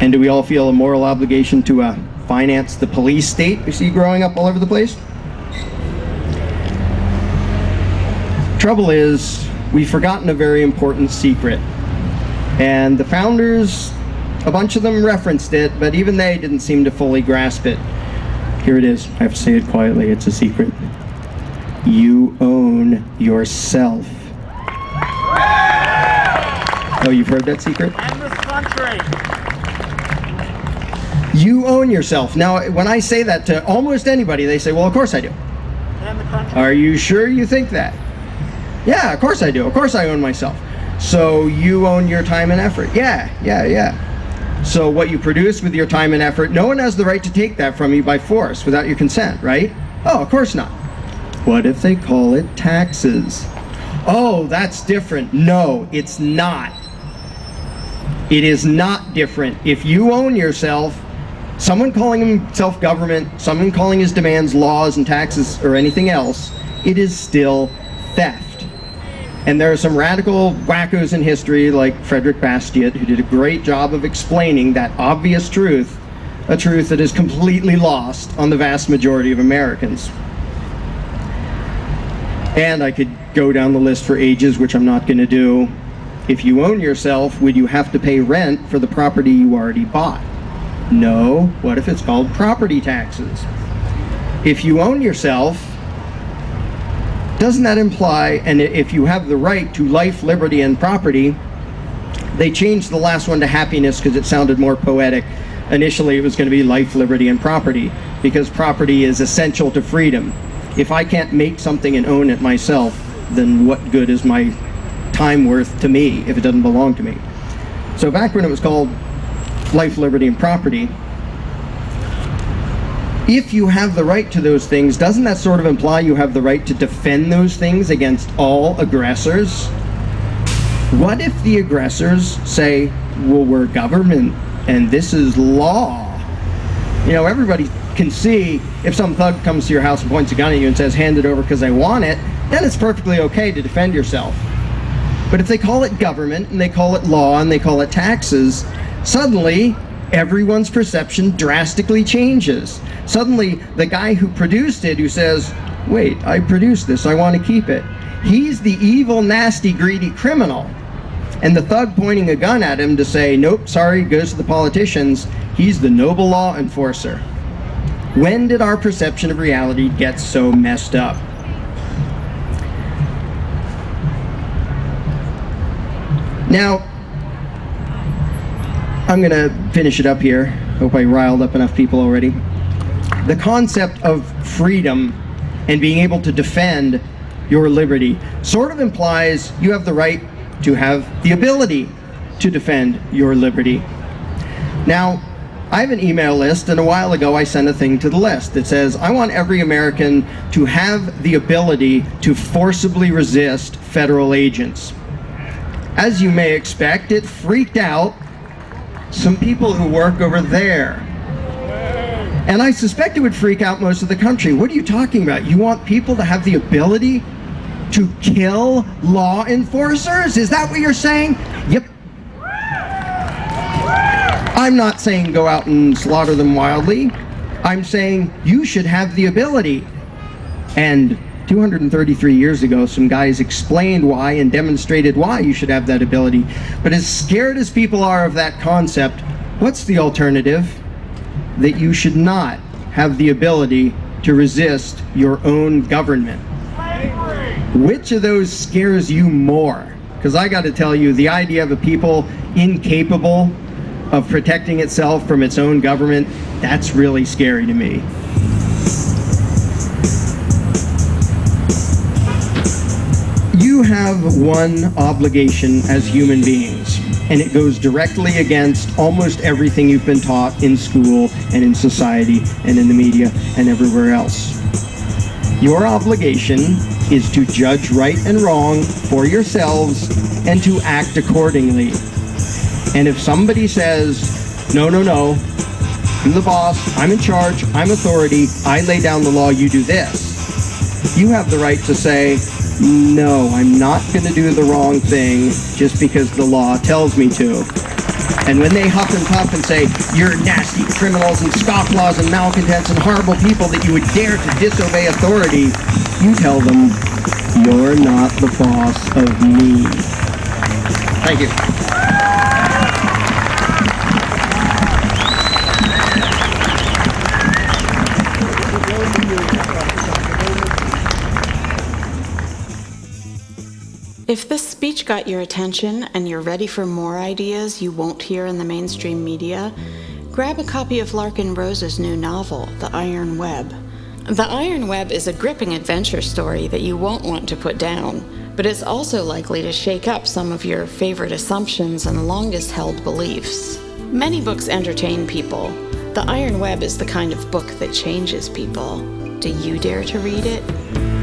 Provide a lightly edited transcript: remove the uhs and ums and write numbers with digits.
And do we all feel a moral obligation to finance the police state we see growing up all over the place? Trouble is, we've forgotten a very important secret. And the founders, a bunch of them referenced it, but even they didn't seem to fully grasp it. Here it is. I have to say it quietly. It's a secret. You own yourself. Oh, you've heard that secret? And this country. You own yourself. Now, when I say that to almost anybody, they say, well, of course I do. And the country. Are you sure you think that? Yeah, of course I do. Of course I own myself. So you own your time and effort. Yeah. So what you produce with your time and effort, no one has the right to take that from you by force without your consent, right? Oh, of course not. What if they call it taxes? Oh, that's different. No, it's not. It is not different. If you own yourself, someone calling himself government, someone calling his demands laws and taxes or anything else, it is still theft. And there are some radical wackos in history like Frederick Bastiat who did a great job of explaining that obvious truth, a truth that is completely lost on the vast majority of Americans. And I could go down the list for ages, which I'm not going to do. If you own yourself, would you have to pay rent for the property you already bought? No. What if it's called property taxes? If you own yourself, doesn't that imply, and if you have the right to life, liberty, and property, they changed the last one to happiness because it sounded more poetic. Initially, it was going to be life, liberty, and property, because property is essential to freedom. If I can't make something and own it myself, then what good is my time worth to me if it doesn't belong to me? So back when it was called life, liberty, and property, if you have the right to those things, doesn't that sort of imply you have the right to defend those things against all aggressors? What if the aggressors say, well, we're government and this is law? You know, everybody can see if some thug comes to your house and points a gun at you and says, hand it over because I want it, then it's perfectly okay to defend yourself. But if they call it government and they call it law and they call it taxes, suddenly everyone's perception drastically changes. Suddenly the guy who produced it, who says, wait, I produced this, I want to keep it, he's the evil, nasty, greedy criminal. And the thug pointing a gun at him to say, nope, sorry, goes to the politicians, he's the noble law enforcer. When did our perception of reality get so messed up? Now, I'm going to finish it up here. Hope I riled up enough people already. The concept of freedom and being able to defend your liberty sort of implies you have the right to have the ability to defend your liberty. Now, I have an email list, and a while ago I sent a thing to the list that says, I want every American to have the ability to forcibly resist federal agents. As you may expect, it freaked out some people who work over there. And I suspect it would freak out most of the country. What are you talking about? You want people to have the ability to kill law enforcers? Is that what you're saying? Yep. I'm not saying go out and slaughter them wildly. I'm saying you should have the ability. And 233 years ago, some guys explained why and demonstrated why you should have that ability. But as scared as people are of that concept, what's the alternative? That you should not have the ability to resist your own government. Which of those scares you more? Because I got to tell you, the idea of a people incapable of protecting itself from its own government, that's really scary to me. You have one obligation as human beings, and it goes directly against almost everything you've been taught in school and in society and in the media and everywhere else. Your obligation is to judge right and wrong for yourselves and to act accordingly. And if somebody says, no, I'm the boss, I'm in charge, I'm authority, I lay down the law, you do this, you have the right to say, no, I'm not going to do the wrong thing just because the law tells me to. And when they huff and puff and say, you're nasty criminals and scofflaws and malcontents and horrible people that you would dare to disobey authority, you tell them, you're not the boss of me. Thank you. If this speech got your attention and you're ready for more ideas you won't hear in the mainstream media, grab a copy of Larken Rose's new novel, The Iron Web. The Iron Web is a gripping adventure story that you won't want to put down, but it's also likely to shake up some of your favorite assumptions and longest-held beliefs. Many books entertain people. The Iron Web is the kind of book that changes people. Do you dare to read it?